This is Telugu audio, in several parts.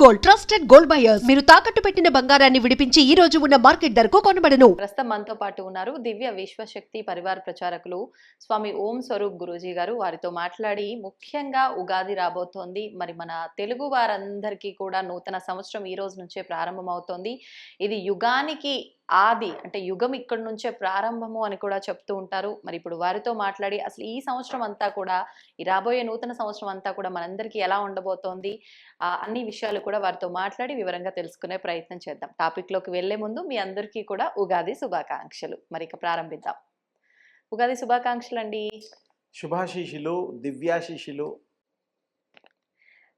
Gold, trusted gold buyers. మీరు తాకట్టు పెట్టిన బంగారాన్ని విడిపించి ఈ రోజు ఉన్న మార్కెట్ ధరకు కొనబడను. ప్రస్తుతం మనతో పాటు ఉన్నారు దివ్య విశ్వశక్తి పరివార ప్రచారకులు స్వామి ఓం స్వరూప్ గురూజీ గారు. వారితో మాట్లాడి ముఖ్యంగా ఉగాది రాబోతోంది. మరి మన తెలుగు వారందరికీ కూడా నూతన సంవత్సరం ఈ రోజు నుంచే ప్రారంభమవుతోంది. ఇది యుగానికి ఆది, అంటే యుగం ఇక్కడి నుంచే ప్రారంభము అని కూడా చెప్తూ ఉంటారు. మరి ఇప్పుడు వారితో మాట్లాడి అసలు ఈ సంవత్సరం అంతా కూడా, ఈ రాబోయే నూతన సంవత్సరం అంతా కూడా మనందరికీ ఎలా ఉండబోతోంది, అన్ని విషయాలు కూడా వారితో మాట్లాడి వివరంగా తెలుసుకునే ప్రయత్నం చేద్దాం. టాపిక్ లోకి వెళ్లే ముందు మీ అందరికీ కూడా ఉగాది శుభాకాంక్షలు. మరి ఇక ప్రారంభిద్దాం. ఉగాది శుభాకాంక్షలు అండి. శుభాశీషులు, దివ్యాశీషులు.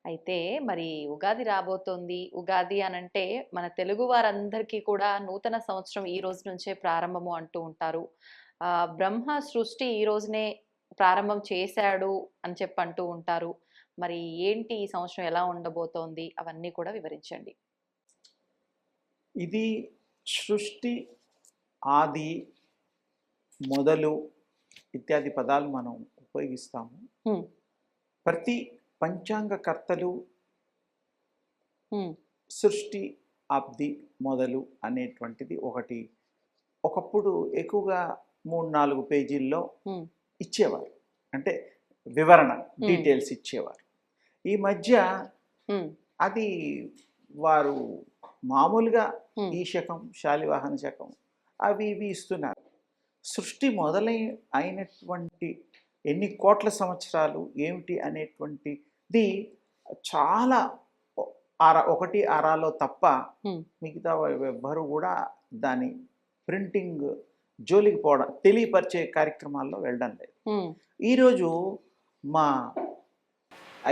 అయితే మరి ఉగాది రాబోతోంది. ఉగాది అనంటే మన తెలుగు వారందరికీ కూడా నూతన సంవత్సరం ఈ రోజు నుంచే ప్రారంభము అంటూ ఉంటారు. బ్రహ్మ సృష్టి ఈ రోజునే ప్రారంభం చేశాడు అని చెప్పి అంటూ ఉంటారు. మరి ఏంటి ఈ సంవత్సరం ఎలా ఉండబోతోంది, అవన్నీ కూడా వివరించండి. ఇది సృష్టి, ఆది, మొదలు ఇత్యాది పదాలు మనం ఉపయోగిస్తాము. ప్రతి పంచాంగకర్తలు సృష్టి, ఆబ్ది, మొదలు అనేటువంటిది ఒకప్పుడు ఎక్కువగా 3-4 పేజీల్లో ఇచ్చేవారు. అంటే వివరణ, డీటెయిల్స్ ఇచ్చేవారు. ఈ మధ్య అది వారు మామూలుగా ఈ శకం, శాలివాహన శకం అవి ఇవి ఇస్తున్నారు. సృష్టి అయినటువంటి ఎన్ని కోట్ల సంవత్సరాలు ఏమిటి అనేటువంటిది చాలా 1 అరాలో తప్ప మిగతా ఎవ్వరు కూడా దాని ప్రింటింగ్ జోలికి పోవడం, తెలియపరిచే కార్యక్రమాల్లో వెళ్ళడం లేదు. ఈరోజు మా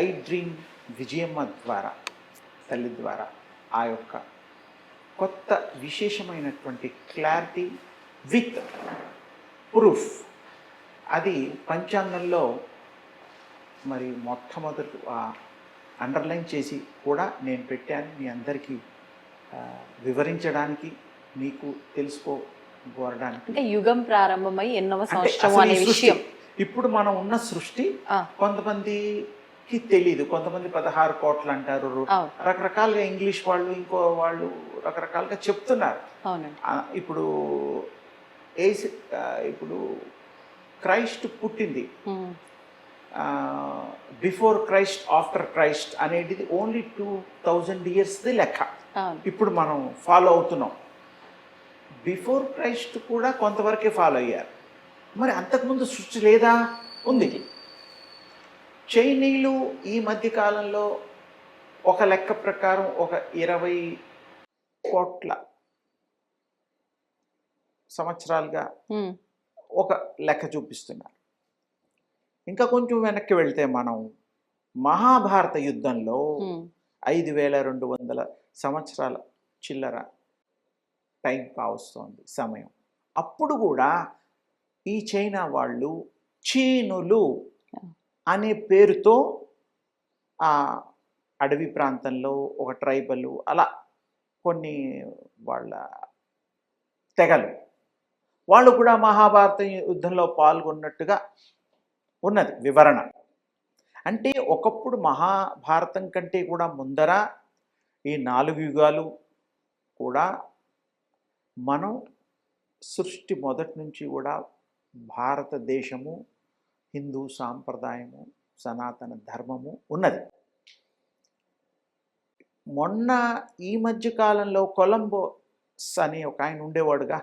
ఐ డ్రీమ్ విజయమ్మ ద్వారా, తల్లి ద్వారా ఆ యొక్క కొత్త విశేషమైనటువంటి క్లారిటీ విత్ ప్రూఫ్, అది పంచాంగంలో మరి మొట్టమొదటి అండర్లైన్ చేసి కూడా నేను పెట్టాను. మీ అందరికీ వివరించడానికి, మీకు తెలుసుకోవడానికి. అంటే యుగం ప్రారంభమై ఎన్నవ సంవత్సరం అనే విషయం. ఇప్పుడు మనం ఉన్న సృష్టి కొంతమందికి తెలియదు. కొంతమంది 16 కోట్లు అంటారు, రకరకాలుగా ఇంగ్లీష్ వాళ్ళు, ఇంకో వాళ్ళు రకరకాలుగా చెప్తున్నారు. ఇప్పుడు క్రైస్ట్ పుట్టింది, బిఫోర్ క్రైస్ట్, ఆఫ్టర్ క్రైస్ట్ అనేది ఓన్లీ 2000 ఇయర్స్ది లెక్క ఇప్పుడు మనం ఫాలో అవుతున్నాం. బిఫోర్ క్రైస్ట్ కూడా కొంతవరకే ఫాలో అయ్యారు. మరి అంతకుముందు సృష్టి లేదా? ఉంది. చైనీయులు ఈ మధ్య కాలంలో ఒక లెక్క ప్రకారం 20 కోట్ల సంవత్సరాలుగా ఒక లెక్క చూపిస్తున్నారు. ఇంకా కొంచెం వెనక్కి వెళ్తే మనం మహాభారత యుద్ధంలో 5200 సంవత్సరాల చిల్లర టైం కావస్తోంది, సమయం. అప్పుడు కూడా ఈ చైనా వాళ్ళు చీనులు అనే పేరుతో ఆ అడవి ప్రాంతంలో ఒక ట్రైబల్, అలా కొన్ని వాళ్ళ తెగలు, వాళ్ళు కూడా మహాభారత యుద్ధంలో పాల్గొన్నట్టుగా ఉన్నది వివరణ. అంటే ఒకప్పుడు మహాభారతం కంటే కూడా ముందర ఈ 4 యుగాలు కూడా మనం సృష్టి మొదటి నుంచి కూడా భారతదేశము, హిందూ సాంప్రదాయము, సనాతన ధర్మము ఉన్నది. మొన్న ఈ మధ్య కాలంలో కొలంబోస్ అని ఒక ఆయన ఉండేవాడుగా,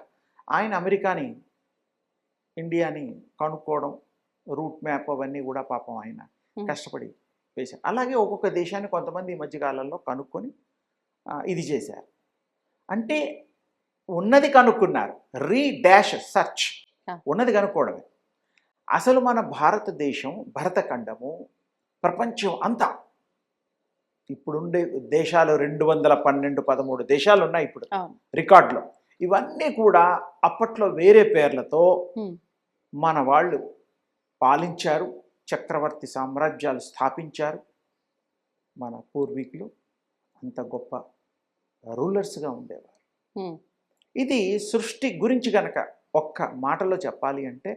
ఆయన అమెరికాని, ఇండియాని కనుక్కోవడం, రూట్ మ్యాప్ అవన్నీ కూడా పాపం ఆయన కష్టపడి వేశారు. అలాగే ఒక్కొక్క దేశాన్ని కొంతమంది ఈ మధ్యకాలంలో కనుక్కొని ఇది చేశారు. అంటే ఉన్నది కనుక్కున్నారు, సెర్చ్, ఉన్నది కనుక్కోవడమే. అసలు మన భారతదేశం, భరతఖండము, ప్రపంచం అంతా ఇప్పుడుండే దేశాలు 212-13 దేశాలు ఉన్నాయి ఇప్పుడు రికార్డులో. ఇవన్నీ కూడా అప్పట్లో వేరే పేర్లతో మన వాళ్ళు పాలించారు, చక్రవర్తి సామ్రాజ్యాలు స్థాపించారు. మన పూర్వీకులు అంత గొప్ప రూలర్స్గా ఉండేవారు. ఇది సృష్టి గురించి గనక ఒక్క మాటలో చెప్పాలి అంటే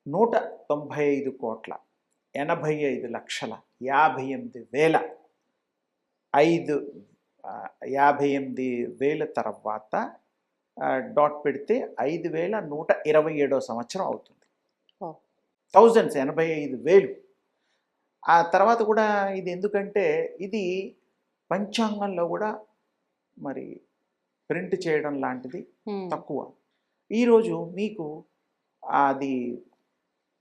195,85,58,5,000 58,000 తర్వాత డాట్ పెడితే 5,127వ సంవత్సరం అవుతుంది. ఓ. థౌజండ్స్ 85,000. ఆ తర్వాత కూడా ఇది ఎందుకంటే ఇది పంచాంగంలో కూడా మరి ప్రింట్ చేయడం లాంటిది తక్కువ. ఈరోజు మీకు అది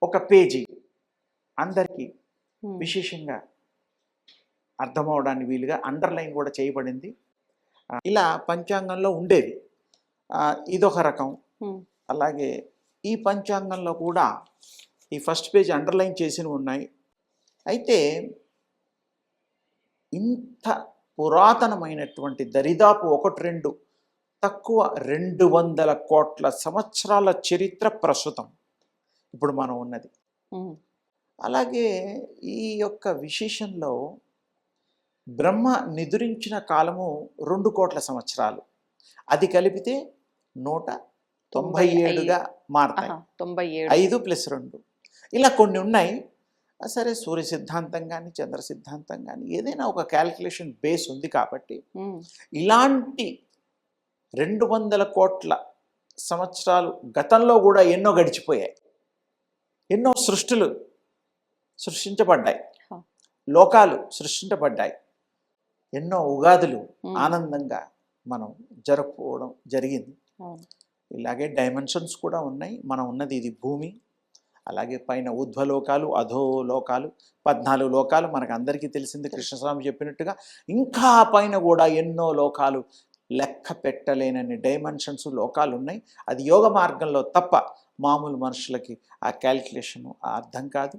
ఒక పేజీ అందరికీ విశేషంగా అర్థమవడానికి వీలుగా అండర్లైన్ కూడా చేయబడింది. ఇలా పంచాంగంలో ఉండేది. ఇదొక రకం. అలాగే ఈ పంచాంగంలో కూడా ఈ ఫస్ట్ పేజ్ అండర్లైన్ చేసినవి ఉన్నాయి. అయితే ఇంత పురాతనమైనటువంటి దరిదాపు 1-2 తక్కువ 200 కోట్ల సంవత్సరాల చరిత్ర ప్రస్తుతం ఇప్పుడు మనం ఉన్నది. అలాగే ఈ యొక్క విశేషంలో బ్రహ్మ నిద్రించిన కాలము 2 కోట్ల సంవత్సరాలు, అది కలిపితే 197గా మారతాయి. 5 + 2 ఇలా కొన్ని ఉన్నాయి. సరే, సూర్య సిద్ధాంతం కానీ చంద్ర సిద్ధాంతం కానీ ఏదైనా ఒక క్యాల్కులేషన్ బేస్ ఉంది కాబట్టి ఇలాంటి 200 కోట్ల సంవత్సరాలు గతంలో కూడా ఎన్నో గడిచిపోయాయి. ఎన్నో సృష్టిలు సృష్టించబడ్డాయి, లోకాలు సృష్టించబడ్డాయి, ఎన్నో ఉగాదులు ఆనందంగా మనం జరుపుకోవడం జరిగింది. ఇలాగే డైమెన్షన్స్ కూడా ఉన్నాయి. మనం ఉన్నది ఇది భూమి, అలాగే పైన ఊర్ధ్వలోకాలు, అధోలోకాలు, 14 లోకాలు మనకు అందరికీ తెలిసింది. కృష్ణస్వామి చెప్పినట్టుగా ఇంకా పైన కూడా ఎన్నో లోకాలు, లెక్క పెట్టలేనన్ని డైమెన్షన్స్ లోకాలు ఉన్నాయి. అది యోగ మార్గంలో తప్ప మామూలు మనుషులకి ఆ క్యాల్కులేషన్ అర్థం కాదు.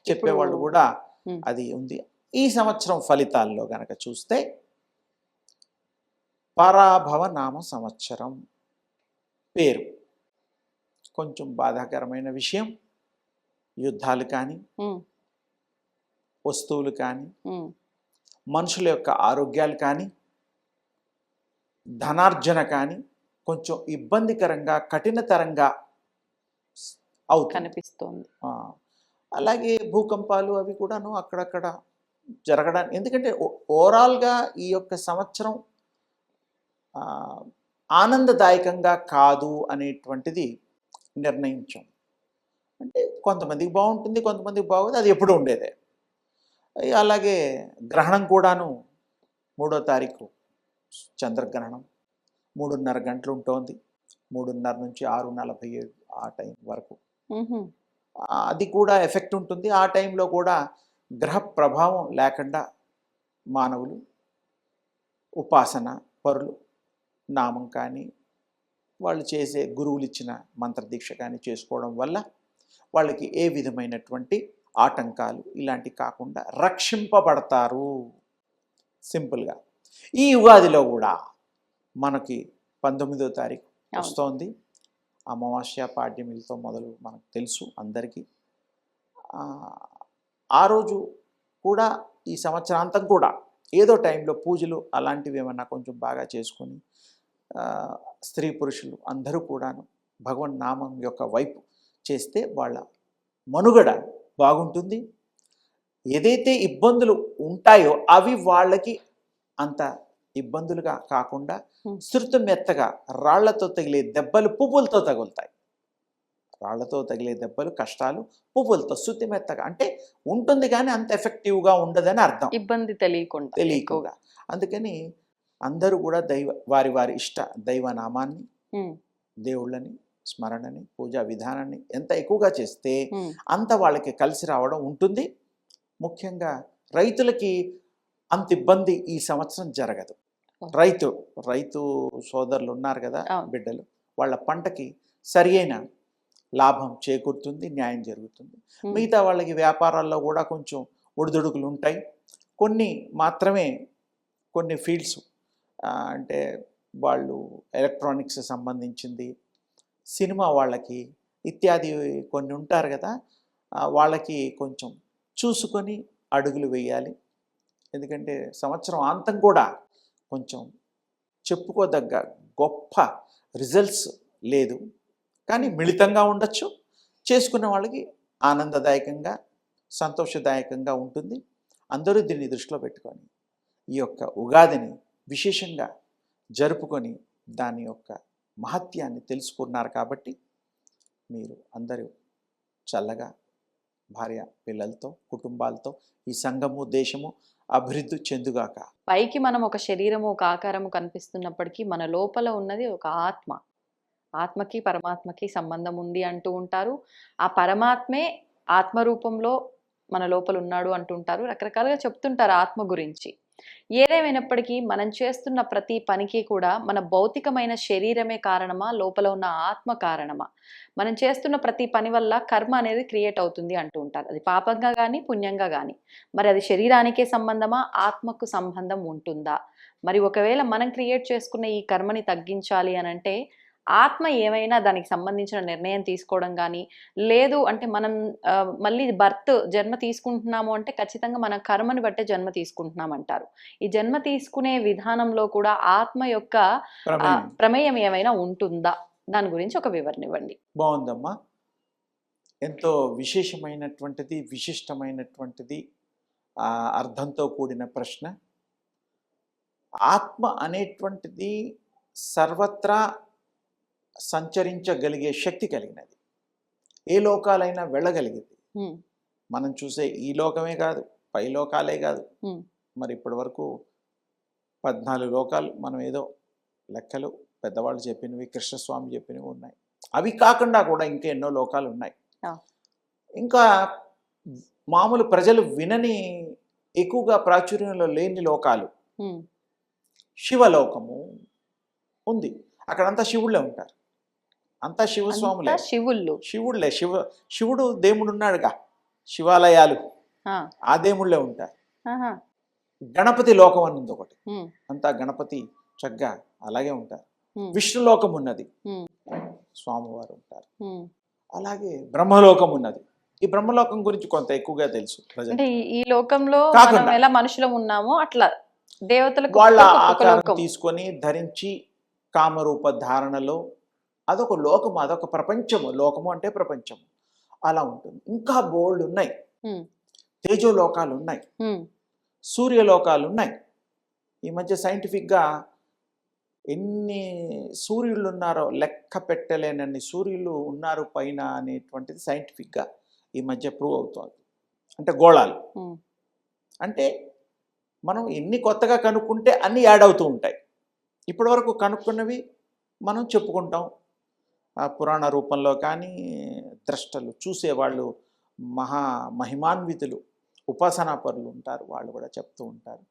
చెప్పేవాళ్ళు కూడా అది ఉంది. ఈ సంవత్సరం ఫలితాల్లో గనక చూస్తే పరాభవ నామ సంవత్సరం పేరు కొంచెం బాధాకరమైన విషయం. యుద్ధాలు కానీ, వస్తువులు కానీ, మనుషుల యొక్క ఆరోగ్యాలు కానీ, ధనార్జన కానీ కొంచెం ఇబ్బందికరంగా, కఠినతరంగా కనిపిస్తోంది. అలాగే భూకంపాలు అవి కూడాను అక్కడక్కడ జరగడానికి, ఎందుకంటే ఓవరాల్గా ఈ యొక్క సంవత్సరం ఆనందదాయకంగా కాదు అనేటువంటిది నిర్ణయించాం. అంటే కొంతమందికి బాగుంటుంది, కొంతమందికి బాగోదు, అది ఎప్పుడు ఉండేదే. అలాగే గ్రహణం కూడాను 3వ తారీఖు చంద్రగ్రహణం 3:30 గంటలు ఉంటుంది. 3:30 నుంచి 6:47 ఆ టైం వరకు అది కూడా ఎఫెక్ట్ ఉంటుంది. ఆ టైంలో కూడా గ్రహ ప్రభావం లేకుండా మానవులు ఉపాసన పరులు నామం కానీ, వాళ్ళు చేసే గురువులు ఇచ్చిన మంత్రదీక్ష కానీ చేసుకోవడం వల్ల వాళ్ళకి ఏ విధమైనటువంటి ఆటంకాలు ఇలాంటివి కాకుండా రక్షింపబడతారు. సింపుల్గా ఈ ఉగాదిలో కూడా మనకి 19వ తారీఖు వస్తోంది. అమావాస్య పాడ్యమిలతో మొదలు మనకు తెలుసు అందరికీ. ఆ రోజు కూడా ఈ సంవత్సరాంతం కూడా ఏదో టైంలో పూజలు అలాంటివి ఏమన్నా కొంచెం బాగా చేసుకొని స్త్రీ పురుషులు అందరూ కూడాను భగవన్ నామం యొక్క వైపు చేస్తే వాళ్ళ మనుగడ బాగుంటుంది. ఏదైతే ఇబ్బందులు ఉంటాయో అవి వాళ్ళకి అంత ఇబ్బందులుగా కాకుండా శృతి మెత్తగా, రాళ్లతో తగిలే దెబ్బలు పువ్వులతో తగులుతాయి. రాళ్లతో తగిలే దెబ్బలు కష్టాలు పువ్వులతో శృతి మెత్తగా అంటే ఉంటుంది, కానీ అంత ఎఫెక్టివ్గా ఉండదని అర్థం. ఇబ్బంది తెలియకుండా. అందుకని అందరూ కూడా వారి వారి ఇష్ట దైవనామాన్ని, దేవుళ్ళని, స్మరణని, పూజా విధానాన్ని ఎంత ఎక్కువగా చేస్తే అంత వాళ్ళకి కలిసి రావడం ఉంటుంది. ముఖ్యంగా రైతులకి అంత ఇబ్బంది ఈ సంవత్సరం జరగదు. రైతు సోదరులు ఉన్నారు కదా, బిడ్డలు, వాళ్ళ పంటకి సరి అయిన లాభం చేకూరుతుంది, న్యాయం జరుగుతుంది. మిగతా వాళ్ళకి వ్యాపారాల్లో కూడా కొంచెం ఒడిదుడుకులు ఉంటాయి. కొన్ని మాత్రమే, కొన్ని ఫీల్డ్స్ అంటే వాళ్ళు ఎలక్ట్రానిక్స్ సంబంధించింది, సినిమా వాళ్ళకి ఇత్యాది కొన్ని ఉంటారు కదా, వాళ్ళకి కొంచెం చూసుకొని అడుగులు వేయాలి. ఎందుకంటే సంవత్సరం అంతం కూడా కొంచెం చెప్పుకోదగ్గ గొప్ప రిజల్ట్స్ లేదు, కానీ మిళితంగా ఉండొచ్చు. చేసుకున్న వాళ్ళకి ఆనందదాయకంగా, సంతోషదాయకంగా ఉంటుంది. అందరూ దీన్ని దృష్టిలో పెట్టుకొని ఈ యొక్క ఉగాదిని విశేషంగా జరుపుకొని దాని యొక్క మహత్యాన్ని తెలుసుకున్నారు. కాబట్టి మీరు అందరూ చల్లగా భార్య పిల్లలతో కుటుంబాలతో ఈ సంఘము దేశము అభివృద్ధి చెందుగాక. పైకి మనం ఒక శరీరము ఒక ఆకారము కనిపిస్తున్నప్పటికీ మన లోపల ఉన్నది ఒక ఆత్మ. ఆత్మకి పరమాత్మకి సంబంధం ఉంది అంటూ ఉంటారు. ఆ పరమాత్మే ఆత్మ రూపంలో మన లోపల ఉన్నాడు అంటుంటారు. రకరకాలుగా చెప్తుంటారు ఆత్మ గురించి. ఏదేమైనప్పటికీ మనం చేస్తున్న ప్రతి పనికి కూడా మన భౌతికమైన శరీరమే కారణమా, లోపల ఉన్న ఆత్మ కారణమా? మనం చేస్తున్న ప్రతి పని వల్ల కర్మ అనేది క్రియేట్ అవుతుంది అంటూ ఉంటారు. అది పాపంగా కానీ పుణ్యంగా కానీ. మరి అది శరీరానికే సంబంధమా, ఆత్మకు సంబంధం ఉంటుందా? మరి ఒకవేళ మనం క్రియేట్ చేసుకున్న ఈ కర్మని తగ్గించాలి అని అంటే ఆత్మ ఏమైనా దానికి సంబంధించిన నిర్ణయం తీసుకోవడం కానీ, లేదు అంటే మనం మళ్ళీ జన్మ తీసుకుంటున్నాము అంటే ఖచ్చితంగా మన కర్మని బట్టే జన్మ తీసుకుంటున్నాం అంటారు. ఈ జన్మ తీసుకునే విధానంలో కూడా ఆత్మ యొక్క ప్రమేయం ఏమైనా ఉంటుందా? దాని గురించి ఒక వివరణ ఇవ్వండి. బాగుందమ్మా, ఎంతో విశేషమైనటువంటిది, విశిష్టమైనటువంటిది, అర్థంతో కూడిన ప్రశ్న. ఆత్మ అనేటువంటిది సర్వత్రా సంచరించగలిగే శక్తి కలిగినది. ఏ లోకాలైనా వెళ్ళగలిగింది. మనం చూసే ఈ లోకమే కాదు, పై లోకాలే కాదు. మరి ఇప్పటి వరకు 14 లోకాలు మనం ఏదో లెక్కలు పెద్దవాళ్ళు చెప్పినవి, కృష్ణస్వామి చెప్పినవి ఉన్నాయి. అవి కాకుండా కూడా ఇంకా ఎన్నో లోకాలు ఉన్నాయి. ఇంకా మామూలు ప్రజలు వినని, ఎక్కువగా ప్రాచుర్యంలో లేని లోకాలు. శివలోకము ఉంది. అక్కడంతా శివుళ్ళే ఉంటారు. అంతా శివస్వాములే, శివుళ్ళే. శివుడు దేవుడు ఉన్నాడుగా, శివాలయాలు ఆ దేవుళ్ళే ఉంటారు. గణపతి లోకం అని ఉంది ఒకటి, అంతా గణపతి చక్కగా అలాగే ఉంటారు. విష్ణులోకం ఉన్నది, స్వామివారు ఉంటారు. అలాగే బ్రహ్మలోకం ఉన్నది. ఈ బ్రహ్మలోకం గురించి కొంత ఎక్కువగా తెలుసు ప్రజలు. ఈ లోకంలో ఎలా మనుషులం ఉన్నామో అట్లా దేవతలకు వాళ్ళ ఆకారం తీసుకొని ధరించి కామరూప ధారణలో అదొక లోకము, అదొక ప్రపంచము. లోకము అంటే ప్రపంచము అలా ఉంటుంది. ఇంకా బోల్డ్ ఉన్నాయి. తేజోలోకాలు ఉన్నాయి, సూర్యలోకాలు ఉన్నాయి. ఈ మధ్య సైంటిఫిక్గా ఎన్ని సూర్యులు ఉన్నారో లెక్క పెట్టలేనన్ని సూర్యులు ఉన్నారు పైన అనేటువంటిది సైంటిఫిక్గా ఈ మధ్య ప్రూవ్ అవుతుంది. అంటే గోళాలు అంటే మనం ఎన్ని కొత్తగా కనుక్కుంటే అన్ని యాడ్ అవుతూ ఉంటాయి. ఇప్పటి వరకు కనుక్కున్నవి మనం చెప్పుకుంటాం. పురాణ రూపంలో కానీ ద్రష్టలు చూసేవాళ్ళు, మహిమాన్వితులు, ఉపాసనాపరులు ఉంటారు, వాళ్ళు కూడా చెప్తూ ఉంటారు.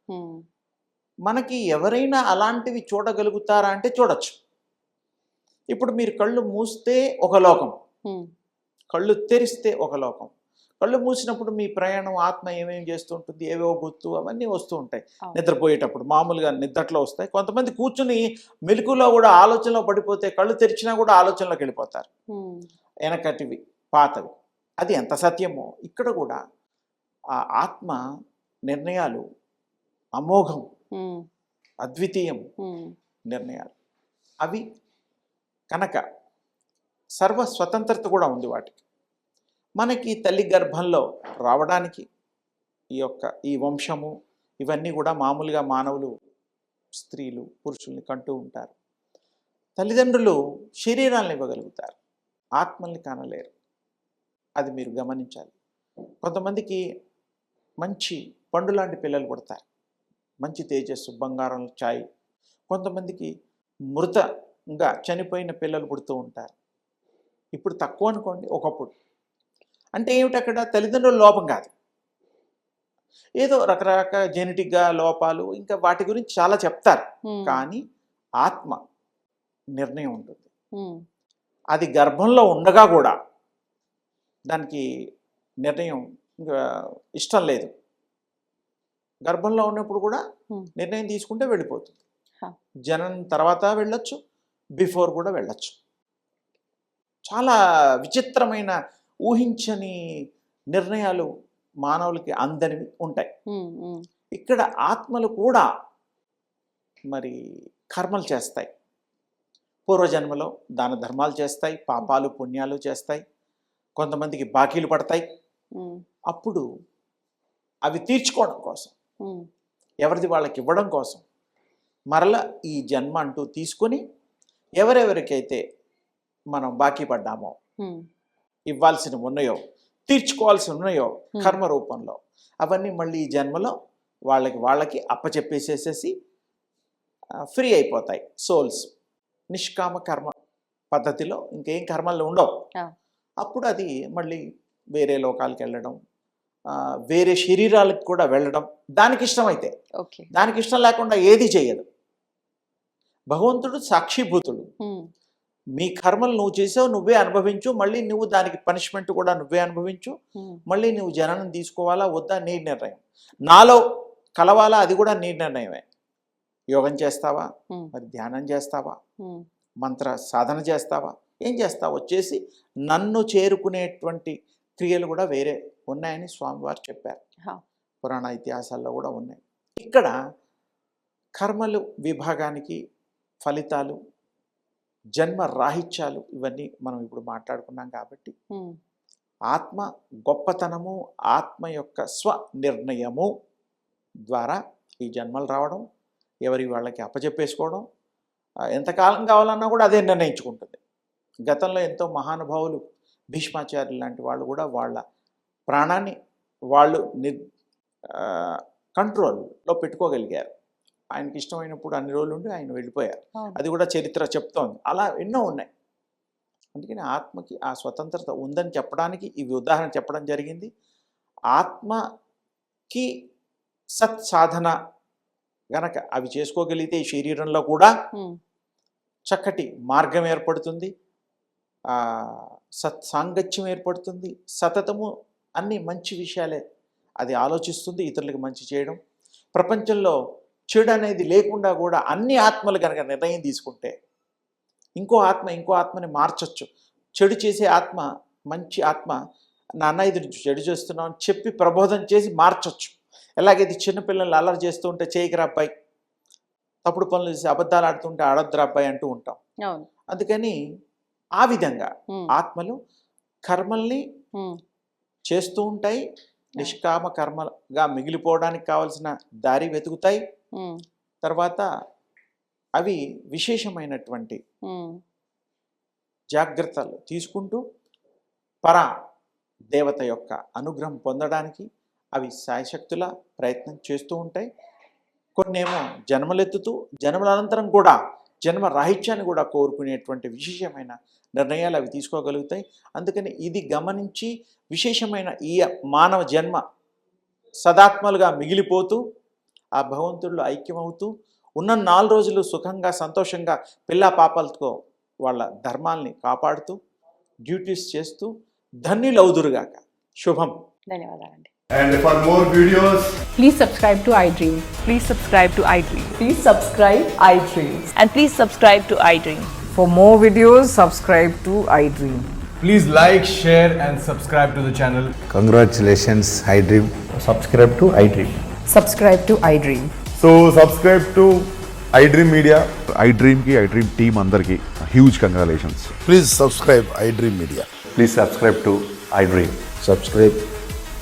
మనకి ఎవరైనా అలాంటివి చూడగలుగుతారా అంటే చూడొచ్చు. ఇప్పుడు మీరు కళ్ళు మూస్తే ఒక లోకం, కళ్ళు తెరిస్తే ఒక లోకం. కళ్ళు మూసినప్పుడు మీ ప్రయాణం ఆత్మ ఏమేమి చేస్తూ ఉంటుంది, ఏవేవో గుర్తు అవన్నీ వస్తూ ఉంటాయి. నిద్రపోయేటప్పుడు మామూలుగా నిద్రలో వస్తాయి. కొంతమంది కూర్చుని మెలకులో కూడా ఆలోచనలో పడిపోతే కళ్ళు తెరిచినా కూడా ఆలోచనలోకి వెళ్ళిపోతారు, వెనకటివి పాతవి. అది ఎంత సత్యమో ఇక్కడ కూడా ఆ ఆత్మ నిర్ణయాలు అమోఘం, అద్వితీయం నిర్ణయాలు. అవి కనుక సర్వ స్వతంత్రత కూడా ఉంది వాటికి. మనకి తల్లి గర్భంలో రావడానికి ఈ వంశము ఇవన్నీ కూడా మామూలుగా మానవులు, స్త్రీలు, పురుషుల్ని కంటూ ఉంటారు. తల్లిదండ్రులు శరీరాలను ఇవ్వగలుగుతారు, ఆత్మల్ని కానలేరు. అది మీరు గమనించాలి. కొంతమందికి మంచి పండు లాంటి పిల్లలు పుడతారు, మంచి తేజస్సు, బంగారం ఛాయ్. కొంతమందికి మృతంగా చనిపోయిన పిల్లలు పుడుతూ ఉంటారు. ఇప్పుడు తక్కువ అనుకోండి, ఒకప్పుడు. అంటే ఏమిటి, అక్కడ తల్లిదండ్రుల లోపం కాదు, ఏదో రకరకాల జెనెటిక్గా లోపాలు, ఇంకా వాటి గురించి చాలా చెప్తారు. కానీ ఆత్మ నిర్ణయం ఉంటుంది. అది గర్భంలో ఉండగా కూడా దానికి నిర్ణయం ఇష్టం లేదు. గర్భంలో ఉన్నప్పుడు కూడా నిర్ణయం తీసుకుంటే వెళ్ళిపోతుంది. జనం తర్వాత వెళ్ళొచ్చు, బిఫోర్ కూడా వెళ్ళొచ్చు. చాలా విచిత్రమైన ఊహించని నిర్ణయాలు మానవులకి అందరివి ఉంటాయి. ఇక్కడ ఆత్మలు కూడా మరి కర్మలు చేస్తాయి. పూర్వజన్మలో దాన ధర్మాలు చేస్తాయి, పాపాలు పుణ్యాలు చేస్తాయి, కొంతమందికి బాకీలు పడతాయి. అప్పుడు అవి తీర్చుకోవడం కోసం, ఎవరిది వాళ్ళకి ఇవ్వడం కోసం మరల ఈ జన్మ అంటూ తీసుకొని ఎవరెవరికైతే మనం బాకీ పడ్డామో, ఇవ్వాల్సినవి ఉన్నాయో, తీర్చుకోవాల్సి ఉన్నాయో కర్మ రూపంలో, అవన్నీ మళ్ళీ ఈ జన్మలో వాళ్ళకి అప్పచెప్పేసేసేసి ఫ్రీ అయిపోతాయి సోల్స్. నిష్కామ కర్మ పద్ధతిలో ఇంకేం కర్మలు ఉండవు. అప్పుడు అది మళ్ళీ వేరే లోకాలకు వెళ్ళడం, వేరే శరీరాలకు కూడా వెళ్ళడం దానికి ఇష్టమైతే. దానికి ఇష్టం లేకుండా ఏది చేయదు. భగవంతుడు సాక్షిభూతుడు. మీ కర్మలు నువ్వు చేసావు, నువ్వే అనుభవించు, మళ్ళీ నువ్వు దానికి పనిష్మెంట్ కూడా నువ్వే అనుభవించు, మళ్ళీ నువ్వు జననం తీసుకోవాలా వద్దా నీ నిర్ణయం. నాలో కలవాలా అది కూడా నీ నిర్ణయమే. యోగం చేస్తావా, మరి ధ్యానం చేస్తావా, మంత్ర సాధన చేస్తావా, ఏం చేస్తావో చేసి నన్ను చేరుకునేటువంటి క్రియలు కూడా వేరే ఉన్నాయని స్వామివారు చెప్పారు. పురాణ ఇతిహాసాల్లో కూడా ఉన్నాయి. ఇక్కడ కర్మలు విభాగానికి ఫలితాలు, జన్మ రాహిత్యాలు ఇవన్నీ మనం ఇప్పుడు మాట్లాడుకున్నాం కాబట్టి ఆత్మ గొప్పతనము, ఆత్మ యొక్క స్వనిర్ణయము ద్వారా ఈ జన్మలు రావడం, ఎవరి వాళ్ళకి అప్పచెప్పేసుకోవడం, ఎంతకాలం కావాలన్నా కూడా అదే నిర్ణయించుకుంటుంది. గతంలో ఎంతో మహానుభావులు, భీష్మాచార్యులు లాంటి వాళ్ళు కూడా వాళ్ళ ప్రాణాన్ని వాళ్ళు కంట్రోల్లో పెట్టుకోగలిగారు. ఆయనకి ఇష్టమైనప్పుడు అన్ని రోజులు ఉండి ఆయన వెళ్ళిపోయారు. అది కూడా చరిత్ర చెప్తోంది. అలా ఎన్నో ఉన్నాయి. అందుకని ఆత్మకి ఆ స్వతంత్రత ఉందని చెప్పడానికి ఇవి ఉదాహరణ చెప్పడం జరిగింది. ఆత్మకి సత్ సాధన గనక అవి చేసుకోగలిగితే ఈ శరీరంలో కూడా చక్కటి మార్గం ఏర్పడుతుంది, సత్సాంగత్యం ఏర్పడుతుంది, సతతము అన్ని మంచి విషయాలే అది ఆలోచిస్తుంది, ఇతరులకు మంచి చేయడం. ప్రపంచంలో చెడు అనేది లేకుండా కూడా అన్ని ఆత్మలు కనుక నిర్ణయం తీసుకుంటే ఇంకో ఆత్మని మార్చొచ్చు. చెడు చేసే ఆత్మ, మంచి ఆత్మ, నాన్న ఇది చెడు చేస్తున్నావు అని చెప్పి ప్రబోధం చేసి మార్చొచ్చు. ఎలాగైతే చిన్నపిల్లలు అల్లరి చేస్తూ ఉంటే చేయకరా అబ్బాయి, తప్పుడు పనులు చేసి అబద్ధాలు ఆడుతుంటే ఆడొద్దురా అబ్బాయి అంటూ ఉంటాం. అందుకని ఆ విధంగా ఆత్మలు కర్మల్ని చేస్తూ ఉంటాయి, నిష్కామ కర్మగా మిగిలిపోవడానికి కావలసిన దారి వెతుకుతాయి. తర్వాత అవి విశేషమైనటువంటి జాగ్రత్తలు తీసుకుంటూ పరా దేవత యొక్క అనుగ్రహం పొందడానికి అవి సాయశక్తుల ప్రయత్నం చేస్తూ ఉంటాయి. కొన్నేమో జన్మలెత్తుతూ జన్మల అనంతరం కూడా జన్మ రాహిత్యాన్ని కూడా కోరుకునేటువంటి విశేషమైన నిర్ణయాలు అవి తీసుకోగలుగుతాయి. అందుకని ఇది గమనించి విశేషమైన ఈ మానవ జన్మ సదాత్మలుగా మిగిలిపోతూ ఆ భగవంతుడిలో ఐక్యమవుతూ ఉన్న 4 రోజులు సుఖంగా సంతోషంగా పిల్లా పాపలతో వాళ్ళ ధర్మాల్ని కాపాడుతూ డ్యూటీస్ చేస్తూ ధన్యులవుదురుగాక. శుభం. ధన్యవాదాలండి. And for more videos, Please subscribe to iDream. Please subscribe to iDream. Please subscribe iDream. And please subscribe to iDream. For more videos, subscribe to iDream. please like, share and subscribe to the channel. Congratulations, iDream. Subscribe to iDream. Subscribe to iDream. So subscribe to iDream Media. iDream ki iDream team andarki huge congratulations. Please subscribe iDream Media. Please subscribe to iDream. Subscribe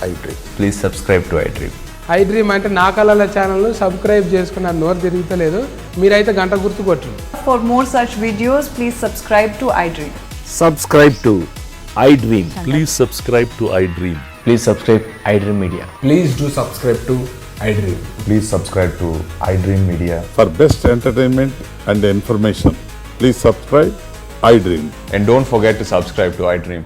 iDream. Please subscribe to iDream. iDream అంటే నా కళల ఛానల్ను సబ్స్క్రైబ్ చేసుకున్న నోరు తిరుగుతలేదు, మీరైతే గంట గుర్తు కొట్టండి. For more such videos, please subscribe to iDream. Subscribe to iDream. Please subscribe to iDream. Please subscribe iDream Media. Please do subscribe to iDream. Please subscribe to iDream Media. For best entertainment and information, please subscribe iDream. And don't forget to subscribe to iDream.